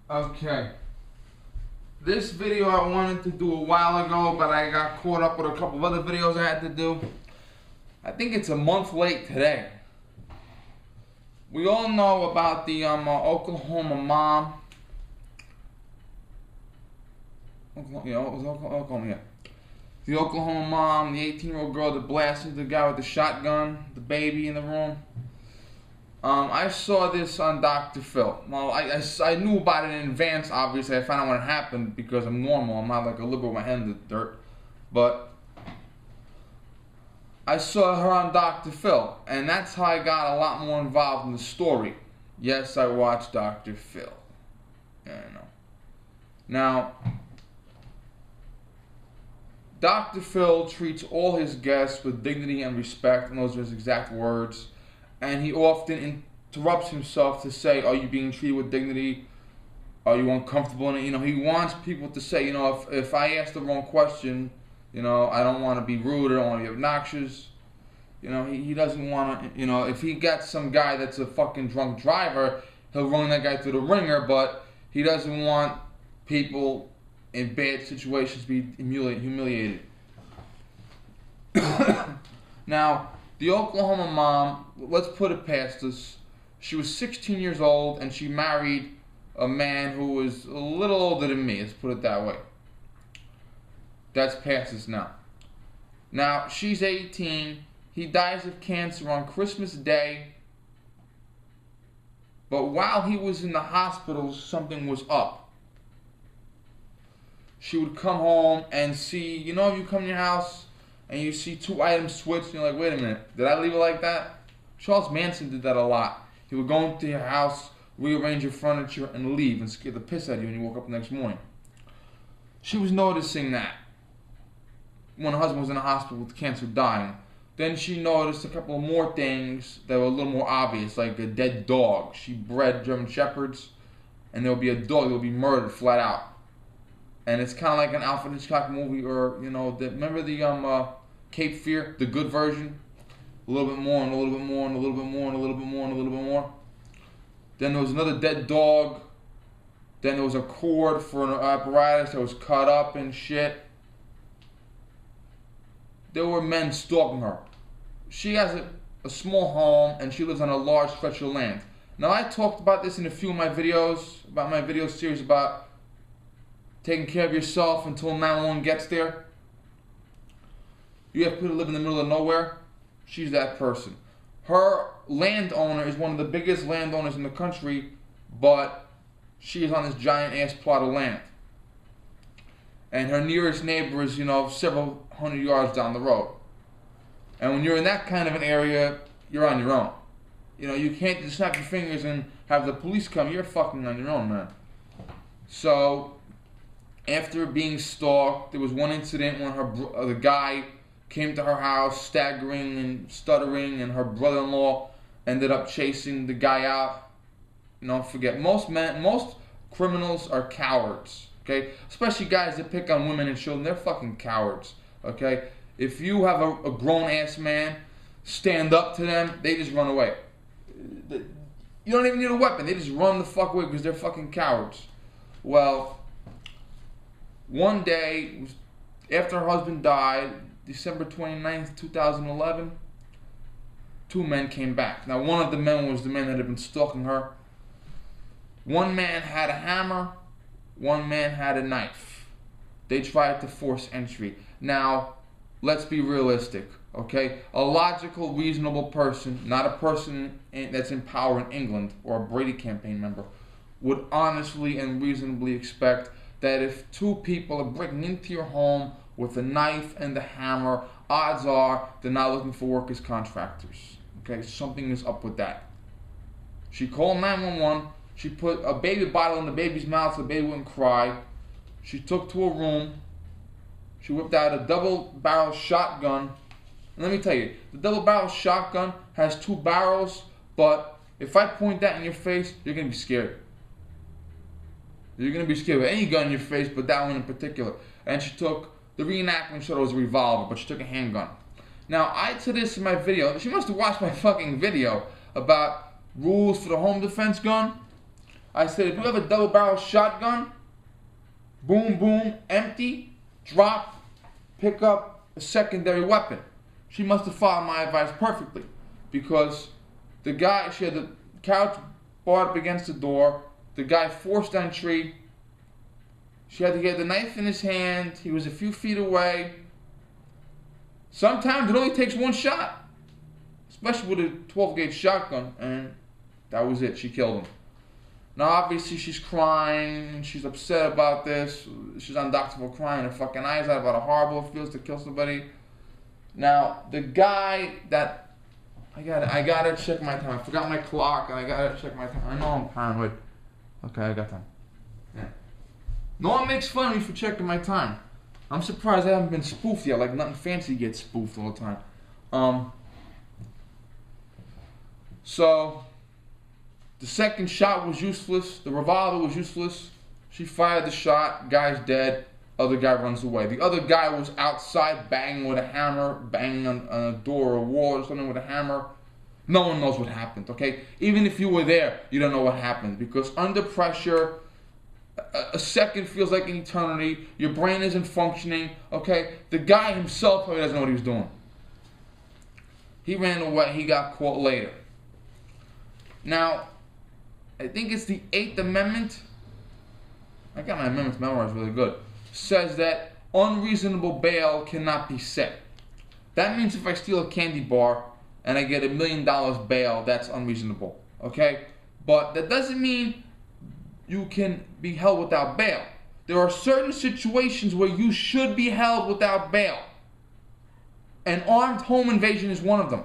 Okay. This video I wanted to do a while ago, but I got caught up with a couple of other videos I had to do. I think it's a month late today. We all know about the Oklahoma mom. Oklahoma, yeah. The Oklahoma mom, the 18-year-old girl that blasted the guy with the shotgun, the baby in the room. I saw this on Dr. Phil. Well, I knew about it in advance, obviously. I found out when it happened because I'm normal. I'm not like a liberal with my hand in the dirt. But I saw her on Dr. Phil, and that's how I got a lot more involved in the story. Yes, I watched Dr. Phil. Yeah, I know. Now, Dr. Phil treats all his guests with dignity and respect, and those are his exact words. And he often interrupts himself to say, are you being treated with dignity? Are you uncomfortable in it? You know, he wants people to say, you know, if I ask the wrong question, you know, I don't want to be rude, I don't want to be obnoxious. You know, he doesn't want to, you know, if he gets some guy that's a fucking drunk driver, he'll run that guy through the ringer, but he doesn't want people in bad situations to be humiliated. Now, the Oklahoma mom, let's put it past us. She was 16 years old and she married a man who was a little older than me, let's put it that way. That's past us now. Now, she's 18. He dies of cancer on Christmas Day. But while he was in the hospital, something was up. She would come home and see, you know, if you come to your house and you see two items switched, and you're like, wait a minute, did I leave it like that? Charles Manson did that a lot. He would go into your house, rearrange your furniture, and leave and scare the piss out of you when you woke up the next morning. She was noticing that when her husband was in the hospital with cancer dying. Then she noticed a couple of more things that were a little more obvious, like a dead dog. She bred German Shepherds, and there would be a dog that would be murdered flat out. And it's kind of like an Alfred Hitchcock movie, or, you know, remember the Cape Fear, the good version? A little bit more, and a little bit more, and a little bit more, and a little bit more, and a little bit more. Then there was another dead dog. Then there was a cord for an apparatus that was cut up and shit. There were men stalking her. She has a small home, and she lives on a large stretch of land. Now, I talked about this in a few of my videos, about my video series about taking care of yourself until 911 gets there. You have people that live in the middle of nowhere. She's that person. Her landowner is one of the biggest landowners in the country, but she is on this giant ass plot of land. And her nearest neighbor is, you know, several hundred yards down the road. And when you're in that kind of an area, you're on your own. You know, you can't just snap your fingers and have the police come. You're fucking on your own, man. So, after being stalked, there was one incident when the guy came to her house staggering and stuttering, and her brother-in-law ended up chasing the guy out. You know, forget, most criminals are cowards, okay? Especially guys that pick on women and children, they're fucking cowards, okay? If you have a grown-ass man stand up to them, they just run away. You don't even need a weapon, they just run the fuck away because they're fucking cowards. Well, one day, after her husband died, December 29th, 2011, two men came back. Now, one of the men was the man that had been stalking her. One man had a hammer, one man had a knife. They tried to force entry. Now, let's be realistic, okay? A logical, reasonable person, not a person that's in power in England or a Brady campaign member, would honestly and reasonably expect that if two people are breaking into your home with a knife and a hammer, odds are they're not looking for work as contractors. Okay, something is up with that. She called 911. She put a baby bottle in the baby's mouth so the baby wouldn't cry. She took to a room. She whipped out a double-barrel shotgun. And let me tell you, the double-barrel shotgun has two barrels, but if I point that in your face, you're going to be scared. You're going to be scared with any gun in your face, but that one in particular. And she took, the reenactment showed it was a revolver, but she took a handgun. Now, I said this in my video. She must have watched my fucking video about rules for the home defense gun. I said, if you have a double-barrel shotgun, boom, boom, empty, drop, pick up a secondary weapon. She must have followed my advice perfectly, because the guy, she had the couch barred up against the door, the guy forced entry, she had to get the knife in his hand, he was a few feet away. Sometimes it only takes one shot, especially with a 12-gauge shotgun, and that was it, she killed him. Now obviously she's crying, she's upset about this, she's on doctor crying her fucking eyes out about how horrible it feels to kill somebody. Now the guy that, I gotta check my time, I forgot my clock and I gotta check my time, I know I'm paranoid. Okay, I got time. Yeah. No one makes fun of me for checking my time. I'm surprised I haven't been spoofed yet, like Nothing Fancy gets spoofed all the time. So the second shot was useless. The revolver was useless. She fired the shot. Guy's dead. Other guy runs away. The other guy was outside banging with a hammer, banging on a door or a wall or something with a hammer. No one knows what happened, okay? Even if you were there, you don't know what happened. Because under pressure, a second feels like an eternity. Your brain isn't functioning, okay? The guy himself probably doesn't know what he was doing. He ran away. He got caught later. Now, I think it's the 8th Amendment. I got my amendments memorized really good. Says that unreasonable bail cannot be set. That means if I steal a candy bar and I get $1 million bail, that's unreasonable. Okay? But that doesn't mean you can be held without bail. There are certain situations where you should be held without bail. And armed home invasion is one of them.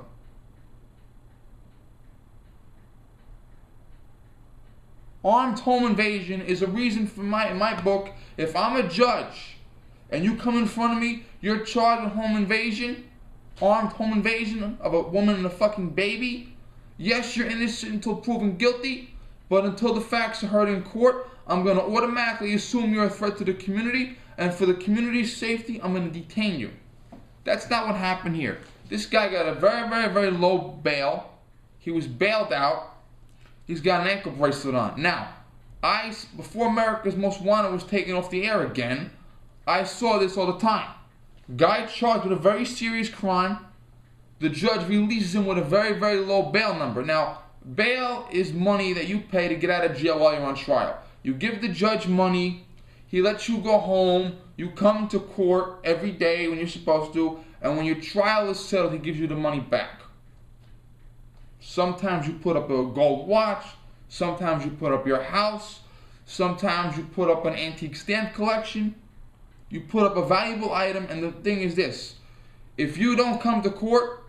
Armed home invasion is a reason for in my book, if I'm a judge and you come in front of me, you're charged with home invasion, armed home invasion of a woman and a fucking baby. Yes, you're innocent until proven guilty, but until the facts are heard in court, I'm going to automatically assume you're a threat to the community, and for the community's safety, I'm going to detain you. That's not what happened here. This guy got a very, very, very low bail. He was bailed out. He's got an ankle bracelet on. Now, before America's Most Wanted was taken off the air again, I saw this all the time. Guy charged with a very serious crime. The judge releases him with a very, very low bail number. Now, bail is money that you pay to get out of jail while you're on trial. You give the judge money, he lets you go home, you come to court every day when you're supposed to, and when your trial is settled, he gives you the money back. Sometimes you put up a gold watch, sometimes you put up your house, sometimes you put up an antique stamp collection, you put up a valuable item, and the thing is this, if you don't come to court,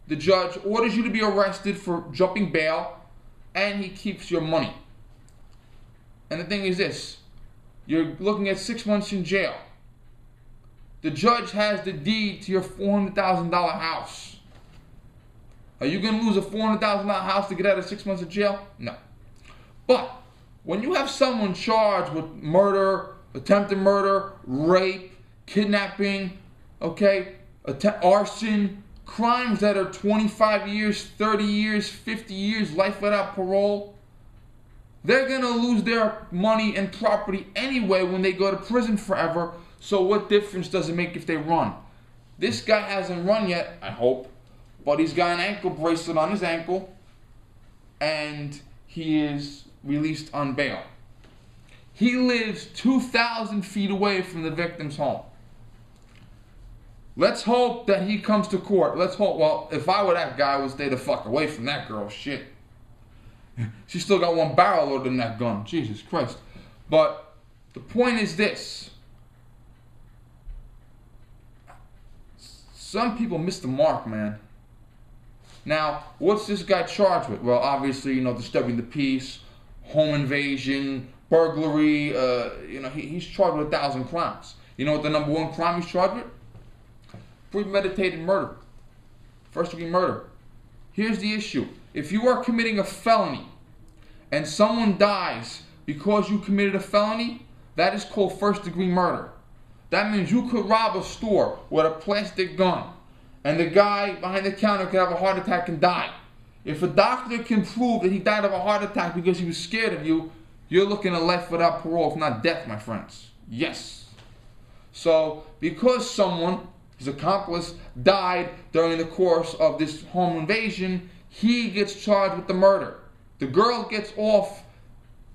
the judge orders you to be arrested for jumping bail, and he keeps your money. And the thing is this, you're looking at 6 months in jail. The judge has the deed to your $400,000 house. Are you going to lose a $400,000 house to get out of 6 months of jail? No. But when you have someone charged with murder, attempted murder, rape, kidnapping, okay, arson, crimes that are 25 years, 30 years, 50 years, life without parole, they're going to lose their money and property anyway when they go to prison forever. So what difference does it make if they run? This guy hasn't run yet, I hope. But he's got an ankle bracelet on his ankle, and he is released on bail. He lives 2,000 feet away from the victim's home. Let's hope that he comes to court. Let's hope, well, if I were that guy, I would stay the fuck away from that girl. Shit. She still got one barrel loaded in that gun. Jesus Christ. But the point is this. Some people miss the mark, man. Now, what's this guy charged with? Well, obviously, disturbing the peace, home invasion, burglary. He's charged with 1,000 crimes. You know what the number one crime he's charged with? Premeditated murder. First-degree murder. Here's the issue. If you are committing a felony and someone dies because you committed a felony, that is called first-degree murder. That means you could rob a store with a plastic gun, and the guy behind the counter could have a heart attack and die. If a doctor can prove that he died of a heart attack because he was scared of you, you're looking at life without parole, if not death, my friends. Yes. So, because someone, his accomplice, died during the course of this home invasion, he gets charged with the murder. The girl gets off,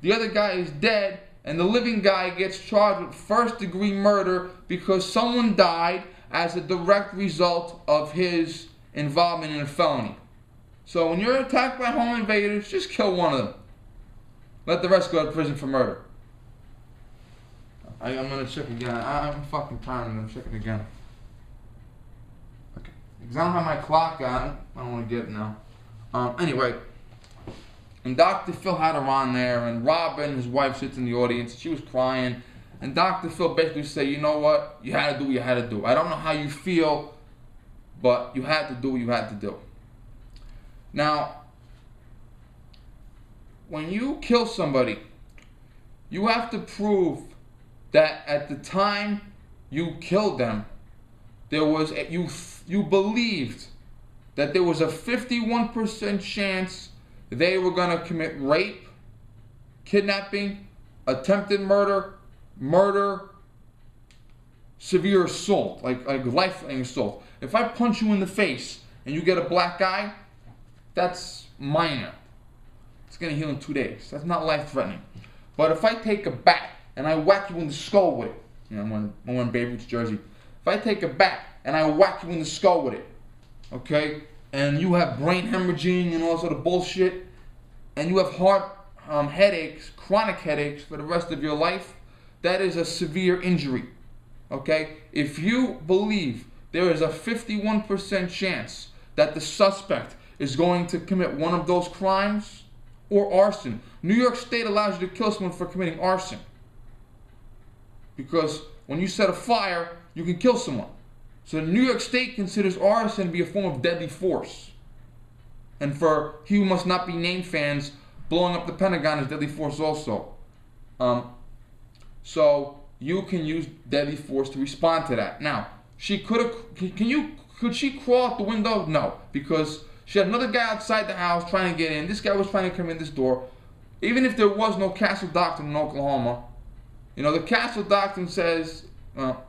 the other guy is dead, and the living guy gets charged with first-degree murder because someone died as a direct result of his involvement in a felony. So when you're attacked by home invaders, just kill one of them. Let the rest go to prison for murder. I'm gonna check again. I'm fucking tired. I'm gonna check it again. Okay. Because I don't have my clock on. I don't want to get it now. Anyway. And Dr. Phil had her on there, and Robin, his wife, sits in the audience, and she was crying. And Dr. Phil basically said, you know what? You had to do what you had to do. I don't know how you feel, but you had to do what you had to do. Now, when you kill somebody, you have to prove that at the time you killed them, there was you believed that there was a 51% chance they were going to commit rape, kidnapping, attempted murder, severe assault, like life-threatening assault. If I punch you in the face and you get a black eye, that's minor. It's going to heal in 2 days. That's not life-threatening. But if I take a bat and I whack you in the skull with it, you know, I'm wearing Babe Ruth's jersey. If I take a bat and I whack you in the skull with it, okay, and you have brain hemorrhaging and all sort of bullshit, and you have heart headaches, chronic headaches for the rest of your life, that is a severe injury, okay? If you believe there is a 51% chance that the suspect is going to commit one of those crimes, or arson. New York State allows you to kill someone for committing arson. Because when you set a fire, you can kill someone. So New York State considers arson to be a form of deadly force. And for He Who Must Not Be Named fans, blowing up the Pentagon is deadly force also. So you can use deadly force to respond to that. Now, could she crawl out the window? No, because she had another guy outside the house trying to get in. This guy was trying to come in this door. Even if there was no castle doctrine in Oklahoma, you know, the castle doctrine says,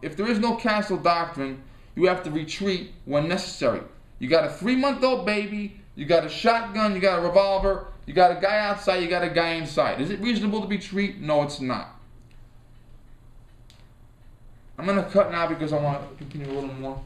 if there is no castle doctrine, you have to retreat when necessary. You got a 3-month-old baby, you got a shotgun, you got a revolver, you got a guy outside, you got a guy inside. Is it reasonable to retreat? No, it's not. I'm going to cut now because I want to continue a little more.